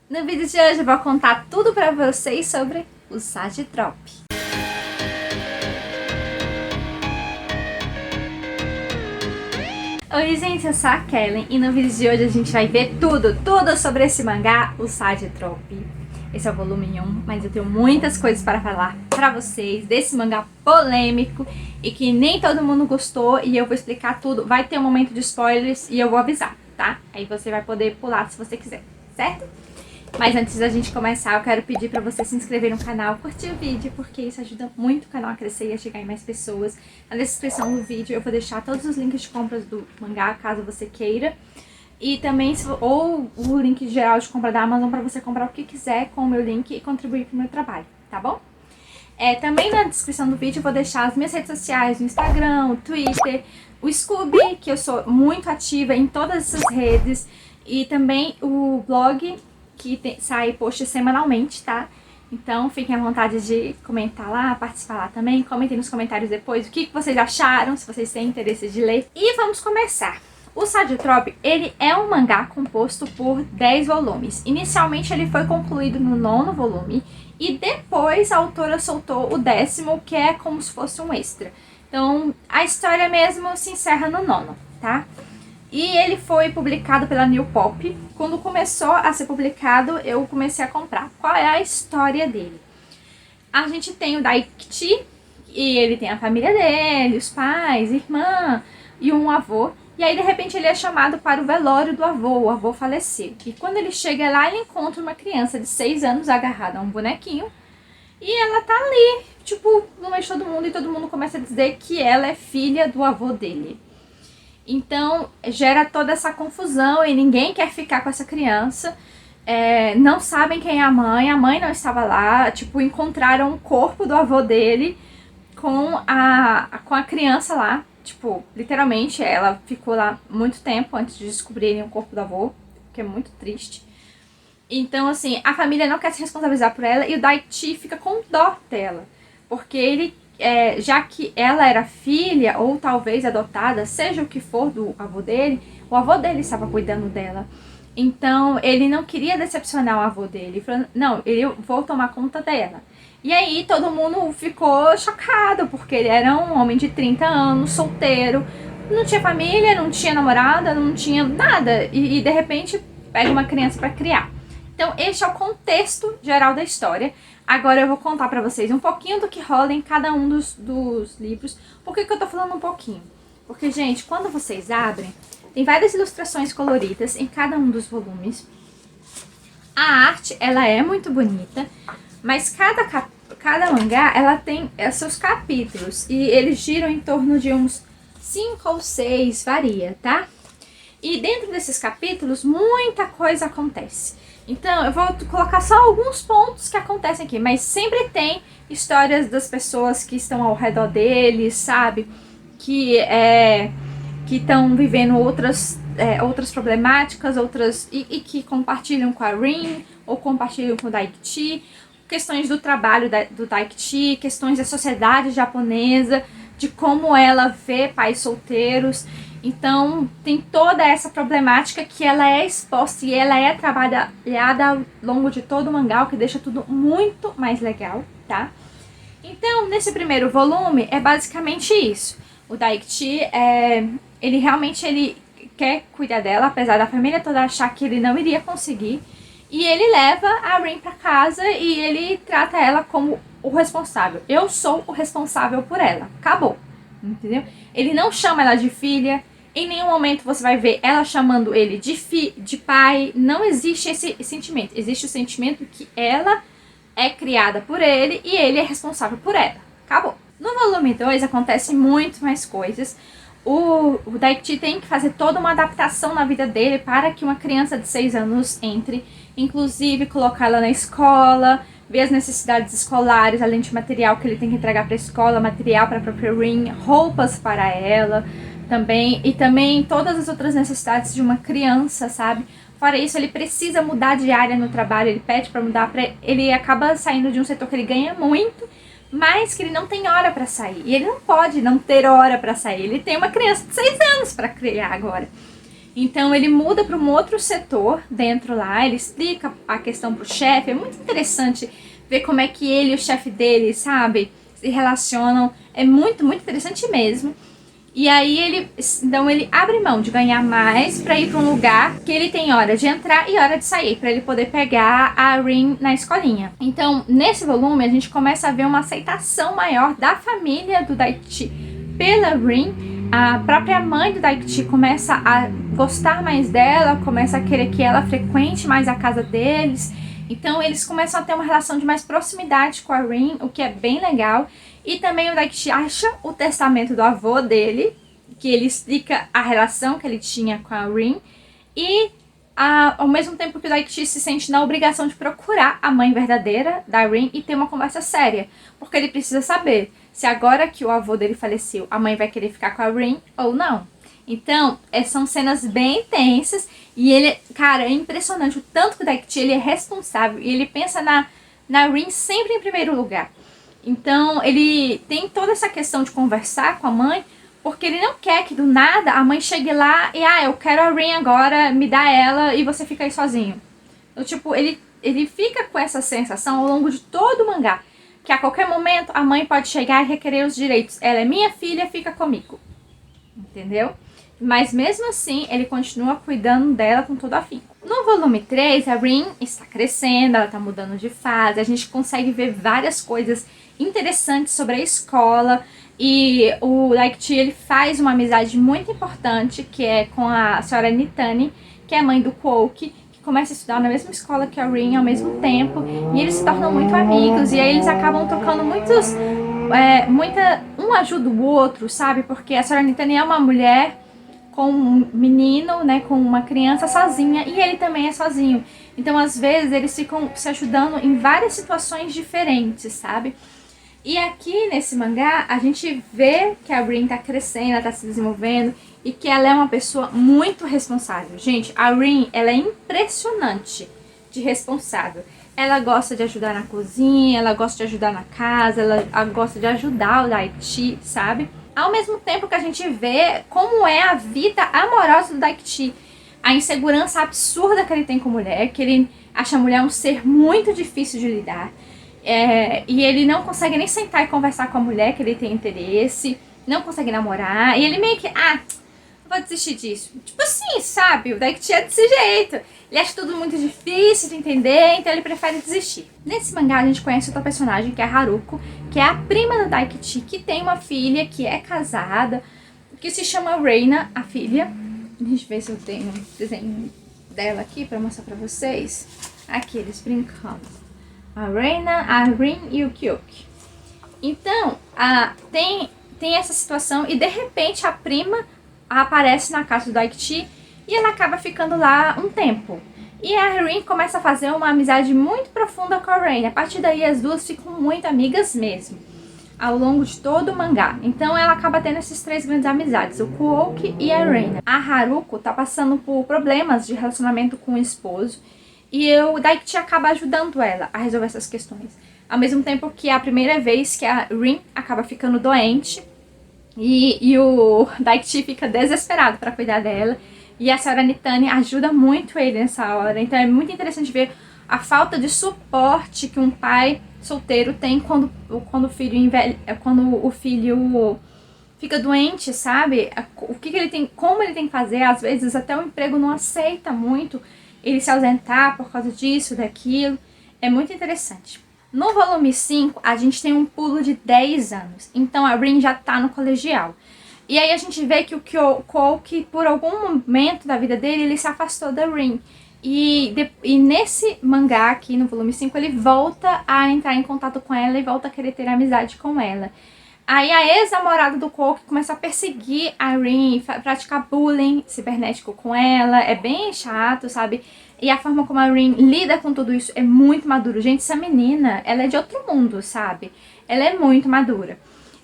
No vídeo de hoje eu vou contar tudo pra vocês sobre o Sagitrop. Oi gente, eu sou a Kellen e no vídeo de hoje a gente vai ver tudo sobre esse mangá, o Sagitrop. Esse é o volume 1, mas eu tenho muitas coisas para falar pra vocês desse mangá polêmico e que nem todo mundo gostou e eu vou explicar tudo. Vai ter um momento de spoilers e eu vou avisar, tá? Aí você vai poder pular se você quiser, certo? Mas antes da gente começar, eu quero pedir pra você se inscrever no canal, curtir o vídeo, porque isso ajuda muito o canal a crescer e a chegar em mais pessoas. Na descrição do vídeo eu vou deixar todos os links de compras do mangá, caso você queira. E também, ou o link geral de compra da Amazon pra você comprar o que quiser com o meu link e contribuir pro meu trabalho, tá bom? Também na descrição do vídeo eu vou deixar as minhas redes sociais, o Instagram, o Twitter, o Scooby, que eu sou muito ativa em todas essas redes, e também o blog, que sai post semanalmente, tá? Então fiquem à vontade de comentar lá, participar lá também. Comentem nos comentários depois o que vocês acharam, se vocês têm interesse de ler. E vamos começar! O Sagitrop, ele é um mangá composto por 10 volumes. Inicialmente ele foi concluído no 9º volume e depois a autora soltou o 10º, que é como se fosse um extra. Então a história mesmo se encerra no 9º, tá? E ele foi publicado pela New Pop. Quando começou a ser publicado, eu comecei a comprar. Qual é a história dele? A gente tem o Daikchi, e ele tem a família dele, os pais, irmã e um avô. E aí, de repente, ele é chamado para o velório do avô. O avô faleceu. E quando ele chega lá, ele encontra uma criança de 6 anos agarrada a um bonequinho. E ela tá ali, tipo, no meio de todo mundo. E todo mundo começa a dizer que ela é filha do avô dele. Então, gera toda essa confusão e ninguém quer ficar com essa criança. Não sabem quem é a mãe não estava lá. Tipo, encontraram o corpo do avô dele com a criança lá. Tipo, literalmente, ela ficou lá muito tempo antes de descobrirem o corpo do avô, o que é muito triste. Então, assim, a família não quer se responsabilizar por ela e o Daikchi fica com dó dela. Porque ele, já que ela era filha, ou talvez adotada, seja o que for do avô dele, o avô dele estava cuidando dela. Então, ele não queria decepcionar o avô dele. Ele falou, não, eu vou tomar conta dela. E aí todo mundo ficou chocado, porque ele era um homem de 30 anos, solteiro, não tinha família, não tinha namorada, não tinha nada, e de repente pega uma criança para criar. Então este é o contexto geral da história. Agora eu vou contar pra vocês um pouquinho do que rola em cada um dos livros. Por que eu tô falando um pouquinho? Porque, gente, quando vocês abrem, tem várias ilustrações coloridas em cada um dos volumes. A arte, ela é muito bonita, mas cada mangá, ela tem seus capítulos. E eles giram em torno de uns 5 ou 6, varia, tá? E dentro desses capítulos, muita coisa acontece. Então, eu vou colocar só alguns pontos que acontecem aqui. Mas sempre tem histórias das pessoas que estão ao redor deles, sabe? Que estão vivendo outras problemáticas, e que compartilham com a Rin, ou compartilham com o Daikchi. Questões do trabalho do Daikchi, questões da sociedade japonesa, de como ela vê pais solteiros. Então tem toda essa problemática que ela é exposta e ela é trabalhada ao longo de todo o mangá, o que deixa tudo muito mais legal, tá? Então, nesse primeiro volume, é basicamente isso. O Daikchi, ele realmente quer cuidar dela, apesar da família toda achar que ele não iria conseguir. E ele leva a Rin pra casa e ele trata ela como o responsável. Eu sou o responsável por ela. Acabou. Entendeu? Ele não chama ela de filha. Em nenhum momento você vai ver ela chamando ele de pai. Não existe esse sentimento. Existe o sentimento que ela é criada por ele e ele é responsável por ela. Acabou. No volume 2 acontecem muito mais coisas. O Daikchi tem que fazer toda uma adaptação na vida dele para que uma criança de 6 anos entre, inclusive colocar ela na escola, ver as necessidades escolares, além de material que ele tem que entregar para a escola, material para a própria Rin, roupas para ela também, e também todas as outras necessidades de uma criança, sabe? Fora isso, ele precisa mudar de área no trabalho, ele pede para mudar, ele acaba saindo de um setor que ele ganha muito, mas que ele não tem hora pra sair. E ele não pode não ter hora pra sair. Ele tem uma criança de 6 anos pra criar agora. Então ele muda para um outro setor dentro lá, ele explica a questão pro chefe. É muito interessante ver como é que ele e o chefe dele, sabe, se relacionam. É muito, muito interessante mesmo. E aí então ele abre mão de ganhar mais para ir para um lugar que ele tem hora de entrar e hora de sair, para ele poder pegar a Rin na escolinha. Então, nesse volume, a gente começa a ver uma aceitação maior da família do Daikchi pela Rin. A própria mãe do Daikchi começa a gostar mais dela, começa a querer que ela frequente mais a casa deles. Então eles começam a ter uma relação de mais proximidade com a Rin, o que é bem legal. E também o Daikchi acha o testamento do avô dele, que ele explica a relação que ele tinha com a Rin. E ao mesmo tempo que o Daikchi se sente na obrigação de procurar a mãe verdadeira da Rin e ter uma conversa séria. Porque ele precisa saber se agora que o avô dele faleceu, a mãe vai querer ficar com a Rin ou não. Então, são cenas bem intensas e ele, cara, é impressionante o tanto que o Daikchi ele é responsável e ele pensa na Rin sempre em primeiro lugar. Então, ele tem toda essa questão de conversar com a mãe, porque ele não quer que do nada a mãe chegue lá e, eu quero a Rin agora, me dá ela e você fica aí sozinho. Então, tipo, ele fica com essa sensação ao longo de todo o mangá, que a qualquer momento a mãe pode chegar e requerer os direitos. Ela é minha filha, fica comigo. Entendeu? Mas mesmo assim, ele continua cuidando dela com todo afinco. No volume 3, a Rin está crescendo, ela está mudando de fase, a gente consegue ver várias coisas interessantes sobre a escola. E o Daikchi, ele faz uma amizade muito importante, que é com a senhora Nitani, que é a mãe do Kouki, que começa a estudar na mesma escola que a Rin ao mesmo tempo. E eles se tornam muito amigos, e aí eles acabam trocando um ajuda o outro, sabe? Porque a senhora Nitani é uma mulher com um menino, né, com uma criança sozinha, e ele também é sozinho. Então, às vezes, eles ficam se ajudando em várias situações diferentes, sabe? E aqui nesse mangá, a gente vê que a Rin tá crescendo, ela tá se desenvolvendo, e que ela é uma pessoa muito responsável. Gente, a Rin, ela é impressionante de responsável. Ela gosta de ajudar na cozinha, ela gosta de ajudar na casa, ela gosta de ajudar o Daikchi, sabe? Ao mesmo tempo que a gente vê como é a vida amorosa do Daikchi, a insegurança absurda que ele tem com mulher, que ele acha a mulher um ser muito difícil de lidar, e ele não consegue nem sentar e conversar com a mulher que ele tem interesse, não consegue namorar, e ele meio que, vou desistir disso. Tipo assim, sabe? O Daikchi é desse jeito. Ele acha tudo muito difícil de entender, então ele prefere desistir. Nesse mangá a gente conhece outra personagem, que é a Haruko, que é a prima do Daikchi, que tem uma filha que é casada, que se chama Reina, a filha. Deixa eu ver se eu tenho um desenho dela aqui pra mostrar pra vocês. Aqui, eles brincando. A Reina, a Rin e o Kyoki. Então, tem essa situação e de repente a prima aparece na casa do Daikchi e ela acaba ficando lá um tempo. E a Rin começa a fazer uma amizade muito profunda com a Rain. A partir daí as duas ficam muito amigas mesmo, ao longo de todo o mangá. Então ela acaba tendo essas três grandes amizades, o Kouki e a Rain. A Haruko tá passando por problemas de relacionamento com o esposo e o Daikchi acaba ajudando ela a resolver essas questões. Ao mesmo tempo que é a primeira vez que a Rin acaba ficando doente e o Daikchi fica desesperado para cuidar dela. E a senhora Nitani ajuda muito ele nessa hora. Então é muito interessante ver a falta de suporte que um pai solteiro tem quando o filho fica doente, sabe? O que ele tem, como ele tem que fazer. Às vezes até o emprego não aceita muito ele se ausentar por causa disso, daquilo. É muito interessante. No volume 5, a gente tem um pulo de 10 anos. Então a Rin já tá no colegial. E aí a gente vê que o Kouki, por algum momento da vida dele, ele se afastou da Rin. E nesse mangá aqui, no volume 5, ele volta a entrar em contato com ela e volta a querer ter amizade com ela. Aí a ex-namorada do Kouki começa a perseguir a Rin, praticar bullying cibernético com ela. É bem chato, sabe? E a forma como a Rin lida com tudo isso é muito maduro. Gente, essa menina, ela é de outro mundo, sabe? Ela é muito madura.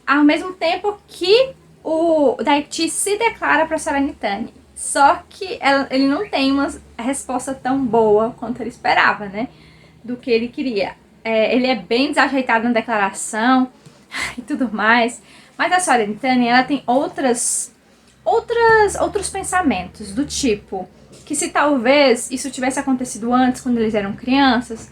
Ao mesmo tempo que o Daikchi se declara para a senhora Nitani. Só que ele não tem uma resposta tão boa quanto ele esperava, né? Do que ele queria. Ele é bem desajeitado na declaração e tudo mais. Mas a senhora Nitani, ela tem outras outros pensamentos, do tipo, que se talvez isso tivesse acontecido antes, quando eles eram crianças,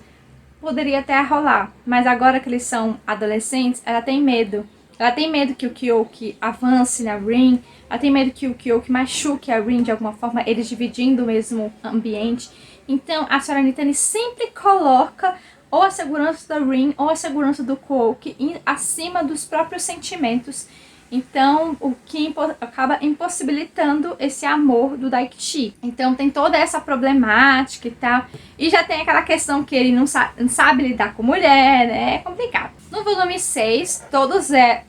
poderia até rolar. Mas agora que eles são adolescentes, ela tem medo. Ela tem medo que o Kyoki avance na Rin, ela tem medo que o Kyoki machuque a Rin de alguma forma, eles dividindo o mesmo ambiente. Então a Senhora Nitani sempre coloca ou a segurança da Rin ou a segurança do Kyoki acima dos próprios sentimentos. Então, o que acaba impossibilitando esse amor do Daikichi. Então, tem toda essa problemática e tal. E já tem aquela questão que ele não sabe lidar com mulher, né? É complicado. No volume 6,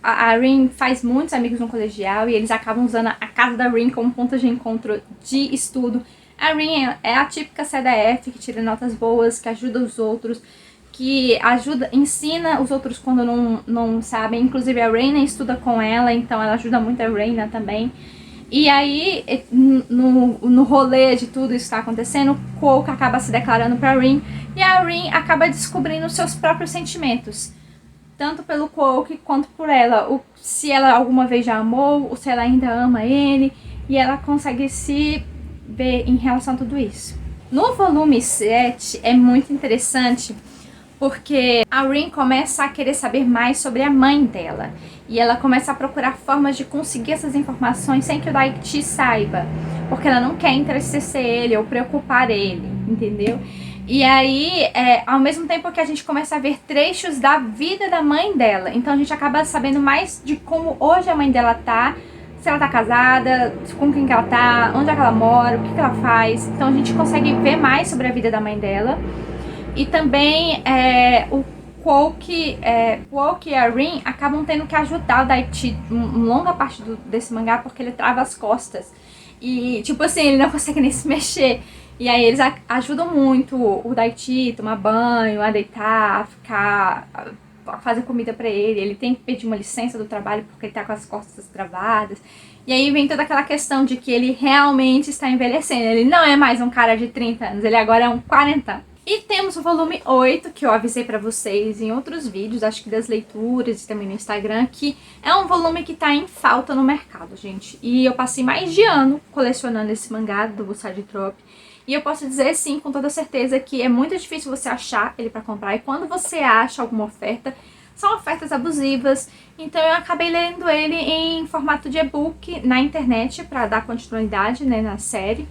a Rin faz muitos amigos no colegial e eles acabam usando a casa da Rin como ponto de encontro de estudo. A Rin é a típica CDF que tira notas boas, que ajuda os outros, que ensina os outros quando não sabem. Inclusive a Reina estuda com ela, então ela ajuda muito a Reina também. E aí, no rolê de tudo isso que está acontecendo, o Kouka acaba se declarando pra Rin, e a Rin acaba descobrindo os seus próprios sentimentos, tanto pelo Kouka quanto por ela. Se ela alguma vez já amou, ou se ela ainda ama ele, e ela consegue se ver em relação a tudo isso. No volume 7 é muito interessante, porque a Rin começa a querer saber mais sobre a mãe dela. E ela começa a procurar formas de conseguir essas informações sem que o Daikichi saiba. Porque ela não quer entristecer ele ou preocupar ele, entendeu? E aí, ao mesmo tempo que a gente começa a ver trechos da vida da mãe dela. Então a gente acaba sabendo mais de como hoje a mãe dela tá. Se ela tá casada, com quem que ela tá, onde é que ela mora, o que ela faz. Então a gente consegue ver mais sobre a vida da mãe dela. E também o Kouki e a Rin acabam tendo que ajudar o Daikichi em longa parte desse mangá, porque ele trava as costas. E, tipo assim, ele não consegue nem se mexer. E aí eles ajudam muito o Daikichi a tomar banho, a deitar, a fazer comida pra ele. Ele tem que pedir uma licença do trabalho porque ele tá com as costas travadas. E aí vem toda aquela questão de que ele realmente está envelhecendo. Ele não é mais um cara de 30 anos, ele agora é um 40. E temos o volume 8, que eu avisei pra vocês em outros vídeos, acho que das leituras e também no Instagram, que é um volume que tá em falta no mercado, gente. E eu passei mais de ano colecionando esse mangá do Side Drop. E eu posso dizer, sim, com toda certeza, que é muito difícil você achar ele pra comprar. E quando você acha alguma oferta, são ofertas abusivas. Então eu acabei lendo ele em formato de e-book na internet pra dar continuidade, né, na série.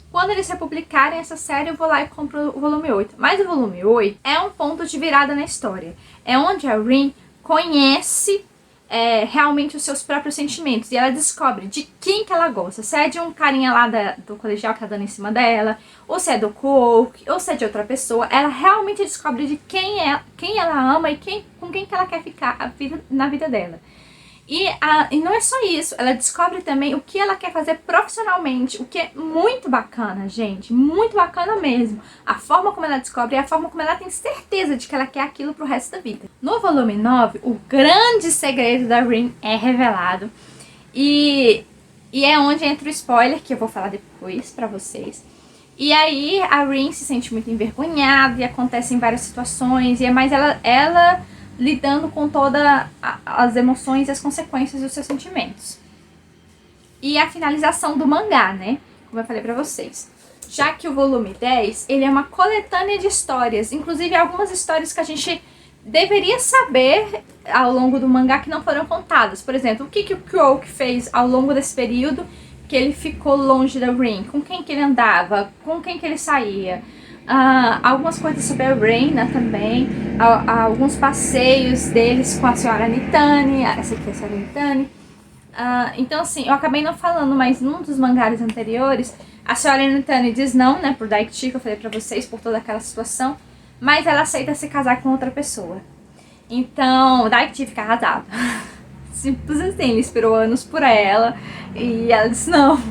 Quando eles republicarem essa série, eu vou lá e compro o volume 8. Mas o volume 8 é um ponto de virada na história. É onde a Rin conhece realmente os seus próprios sentimentos. E ela descobre de quem que ela gosta. Se é de um carinha lá do colegial que tá dando em cima dela, ou se é do Kouki, ou se é de outra pessoa. Ela realmente descobre de quem ela ama e com quem que ela quer ficar na vida dela. E não é só isso, ela descobre também o que ela quer fazer profissionalmente, o que é muito bacana, gente, muito bacana mesmo. A forma como ela descobre e a forma como ela tem certeza de que ela quer aquilo pro resto da vida. No volume 9, o grande segredo da Rin é revelado. E é onde entra o spoiler, que eu vou falar depois pra vocês. E aí a Rin se sente muito envergonhada e acontecem várias situações, mas ela lidando com todas as emoções e as consequências dos seus sentimentos. E a finalização do mangá, né? Como eu falei pra vocês. Já que o volume 10, ele é uma coletânea de histórias. Inclusive algumas histórias que a gente deveria saber ao longo do mangá que não foram contadas. Por exemplo, o que o Kouki fez ao longo desse período que ele ficou longe da Rin. Com quem que ele andava, com quem que ele saía. Algumas coisas sobre a Reina também, alguns passeios deles com a Senhora Nitani, essa aqui é a Senhora Nitani. Então assim, eu acabei não falando, mas num dos mangás anteriores, a Senhora Nitani diz não, né, por Daikichi, que eu falei pra vocês, por toda aquela situação, mas ela aceita se casar com outra pessoa. Então, Daikichi fica arrasado. Simples assim, ele esperou anos por ela, e ela disse não.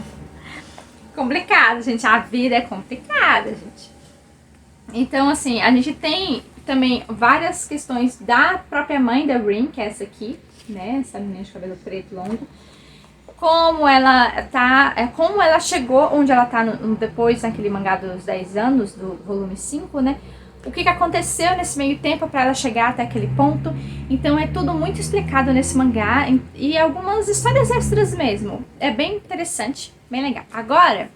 Complicado, gente, a vida é complicada, gente. Então, assim, a gente tem também várias questões da própria mãe da Rin, que é essa aqui, né? Essa menina de cabelo preto longo. Como ela chegou onde ela tá depois naquele mangá dos 10 anos, do volume 5, né? o que aconteceu nesse meio tempo para ela chegar até aquele ponto. Então é tudo muito explicado nesse mangá e algumas histórias extras mesmo. É bem interessante, bem legal. Agora,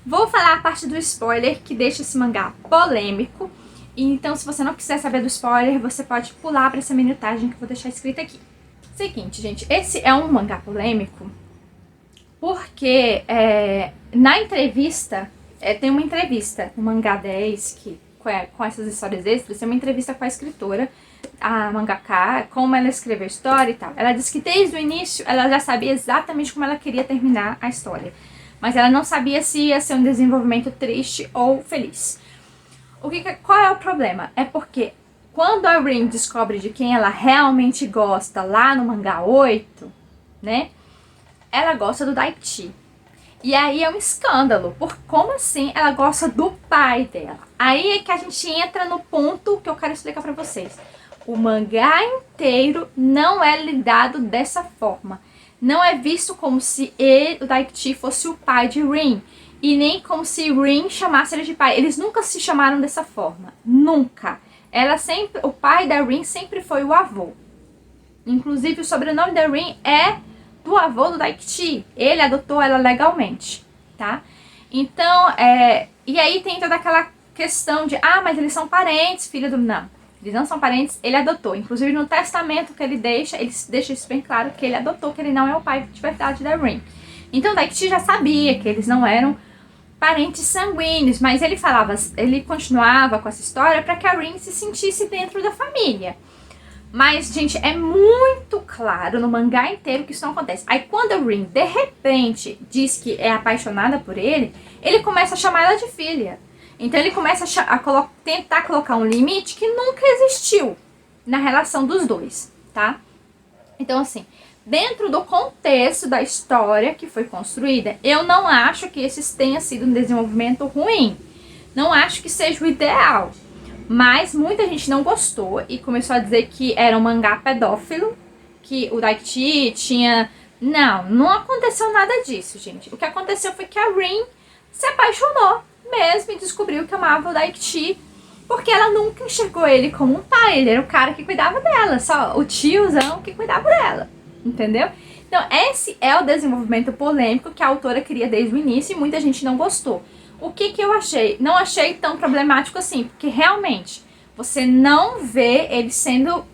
vou falar a parte do spoiler que deixa esse mangá polêmico. Então, se você não quiser saber do spoiler, você pode pular para essa minutagem que eu vou deixar escrita aqui. Seguinte, gente, esse é um mangá polêmico porque na entrevista, tem uma entrevista no Mangá 10, com essas histórias extras, tem uma entrevista com a escritora, a mangaka, como ela escreveu a história e tal. Ela disse que desde o início ela já sabia exatamente como ela queria terminar a história, mas ela não sabia se ia ser um desenvolvimento triste ou feliz. Qual é o problema? É porque quando a Rin descobre de quem ela realmente gosta lá no mangá 8, né? Ela gosta do Daichi. E aí é um escândalo, porque como assim ela gosta do pai dela? Aí é que a gente entra no ponto que eu quero explicar pra vocês. O mangá inteiro não é lidado dessa forma. Não é visto como se o Daichi fosse o pai de Rin. E nem como se Rin chamasse ele de pai. Eles nunca se chamaram dessa forma. Nunca. O pai da Rin sempre foi o avô. Inclusive o sobrenome da Rin é do avô do Daichi. Ele adotou ela legalmente, tá? Então, e aí tem toda aquela questão de, mas eles são parentes, filho do... Não, eles não são parentes, ele adotou. Inclusive no testamento que ele deixa isso bem claro, que ele adotou, que ele não é o pai de verdade da Rin. Então o Daichi já sabia que eles não eram parentes sanguíneos, mas ele continuava com essa história para que a Rin se sentisse dentro da família. Mas, gente, é muito claro no mangá inteiro que isso não acontece. Aí quando a Rin, de repente, diz que é apaixonada por ele, ele começa a chamar ela de filha. Então ele começa a tentar colocar um limite que nunca existiu na relação dos dois, tá? Então, assim, dentro do contexto da história que foi construída, eu não acho que esse tenha sido um desenvolvimento ruim. Não acho que seja o ideal. Mas muita gente não gostou e começou a dizer que era um mangá pedófilo, que o Daichi tinha... Não aconteceu nada disso, gente. O que aconteceu foi que a Rin se apaixonou mesmo e descobriu que amava o Daichi, porque ela nunca enxergou ele como um pai. Ele era o cara que cuidava dela, só o tiozão que cuidava dela, entendeu? Então esse é o desenvolvimento polêmico que a autora queria desde o início e muita gente não gostou. O que eu achei? Não achei tão problemático assim, porque realmente você não vê ele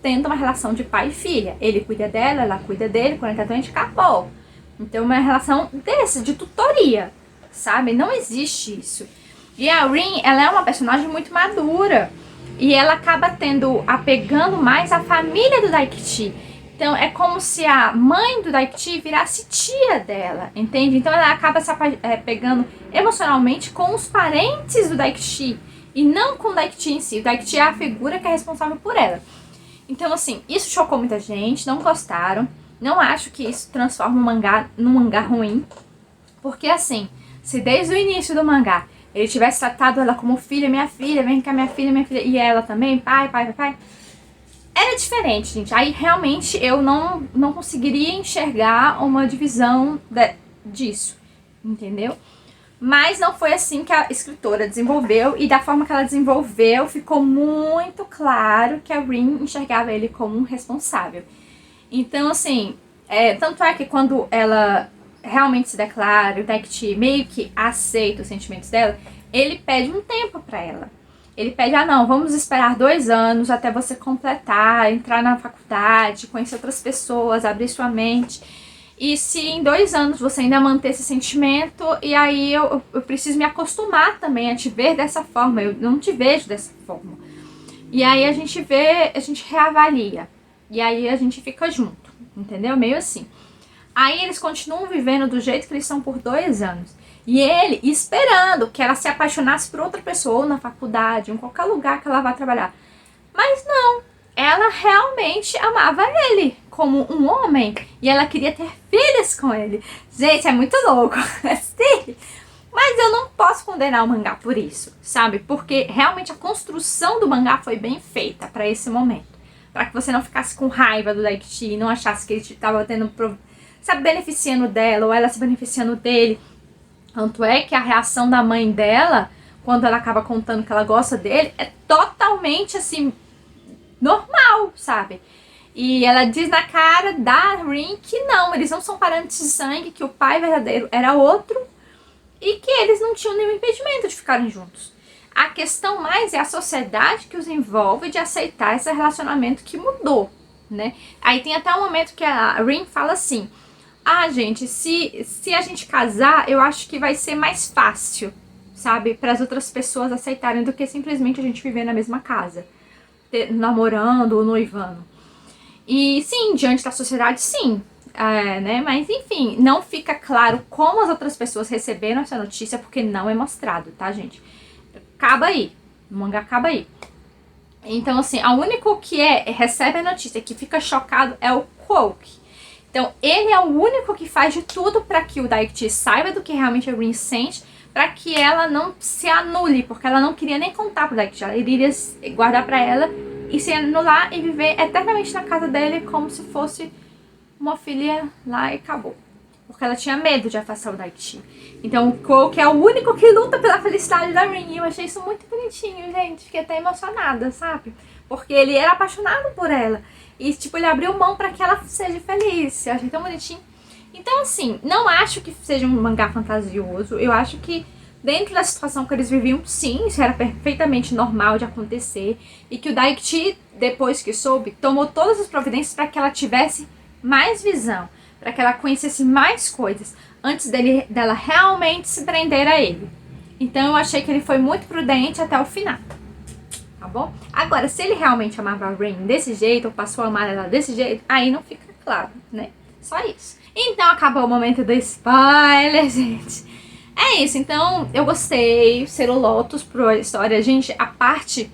tendo uma relação de pai e filha. Ele cuida dela, ela cuida dele, quando ele tá doente, acabou. Então uma relação de tutoria, sabe? Não existe isso. E a Rin, ela é uma personagem muito madura e ela acaba apegando mais a família do Daichi. Então é como se a mãe do Daichi virasse tia dela, entende? Então ela acaba se pegando emocionalmente com os parentes do Daichi e não com o Daichi em si. O Daichi é a figura que é responsável por ela. Então assim, isso chocou muita gente, não gostaram. Não acho que isso transforma o mangá num mangá ruim. Porque assim, se desde o início do mangá ele tivesse tratado ela como filha, vem cá minha filha, e ela também, pai, era diferente, gente. Aí realmente eu não conseguiria enxergar uma divisão disso, entendeu? Mas não foi assim que a escritora desenvolveu, e da forma que ela desenvolveu ficou muito claro que a Rin enxergava ele como um responsável. Então assim, tanto é que quando ela realmente se declara, o Daichi meio que aceita os sentimentos dela, ele pede um tempo pra ela. Ele pede, não, vamos esperar 2 anos até você completar, entrar na faculdade, conhecer outras pessoas, abrir sua mente. E se em 2 anos você ainda manter esse sentimento, e aí eu preciso me acostumar também a te ver dessa forma, eu não te vejo dessa forma. E aí a gente reavalia. E aí a gente fica junto, entendeu? Meio assim. Aí eles continuam vivendo do jeito que eles são por 2 anos. E ele esperando que ela se apaixonasse por outra pessoa, ou na faculdade, ou em qualquer lugar que ela vá trabalhar. Mas não, ela realmente amava ele como um homem. E ela queria ter filhos com ele. Gente, é muito louco. Sim. Mas eu não posso condenar o mangá por isso, sabe? Porque realmente a construção do mangá foi bem feita para esse momento. Para que você não ficasse com raiva do Daichi e não achasse que ele estava beneficiando dela ou ela se beneficiando dele. Tanto é que a reação da mãe dela, quando ela acaba contando que ela gosta dele, é totalmente, assim, normal, sabe? E ela diz na cara da Rin que não, eles não são parentes de sangue, que o pai verdadeiro era outro e que eles não tinham nenhum impedimento de ficarem juntos. A questão mais é a sociedade que os envolve de aceitar esse relacionamento que mudou, né? Aí tem até um momento que a Rin fala assim: ah, gente, se a gente casar, eu acho que vai ser mais fácil, sabe? Para as outras pessoas aceitarem do que simplesmente a gente viver na mesma casa, namorando ou noivando. E sim, diante da sociedade, sim. Né? Mas enfim, não fica claro como as outras pessoas receberam essa notícia, porque não é mostrado, tá, gente? Acaba aí. O mangá acaba aí. Então, assim, o único que recebe a notícia, que fica chocado, é o Quoke. Então, ele é o único que faz de tudo para que o Daikchi saiba do que realmente a Rin sente, para que ela não se anule, porque ela não queria nem contar pro Daikchi. Ela iria guardar para ela e se anular e viver eternamente na casa dele como se fosse uma filha lá e acabou. Porque ela tinha medo de afastar o Daikchi. Então o Quoke é o único que luta pela felicidade da Rin. E eu achei isso muito bonitinho, gente. Fiquei até emocionada, sabe? Porque ele era apaixonado por ela. E tipo, ele abriu mão pra que ela seja feliz. Eu achei tão bonitinho. Então assim, não acho que seja um mangá fantasioso. Eu acho que dentro da situação que eles viviam, sim, isso era perfeitamente normal de acontecer. E que o Daikchi, depois que soube, tomou todas as providências para que ela tivesse mais visão, para que ela conhecesse mais coisas, antes dela realmente se prender a ele. Então eu achei que ele foi muito prudente até o final, tá bom? Agora, se ele realmente amava a Rin desse jeito, ou passou a amar ela desse jeito, aí não fica claro, né? Só isso. Então acabou o momento do spoiler, gente. É isso, então eu gostei. Ser o Lotus pro história, gente, a parte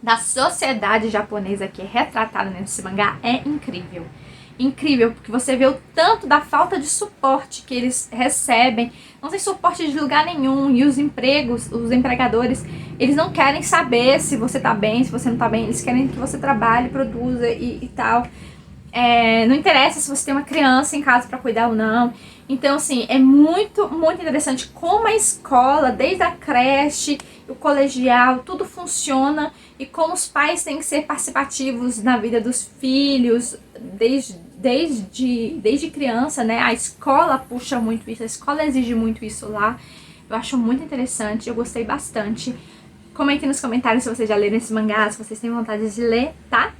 da sociedade japonesa que é retratada nesse mangá é incrível. Incrível, porque você vê o tanto da falta de suporte que eles recebem. Não tem suporte de lugar nenhum. E os empregos, os empregadores, eles não querem saber se você tá bem, se você não tá bem. Eles querem que você trabalhe, produza e tal. Não interessa se você tem uma criança em casa para cuidar ou não. Então, assim, é muito, muito interessante como a escola, desde a creche, o colegial, tudo funciona e como os pais têm que ser participativos na vida dos filhos, desde criança, né? A escola puxa muito isso, a escola exige muito isso lá. Eu acho muito interessante, eu gostei bastante. Comentem nos comentários se vocês já leram esse mangá, se vocês têm vontade de ler, tá?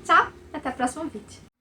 Tchau, até o próximo vídeo.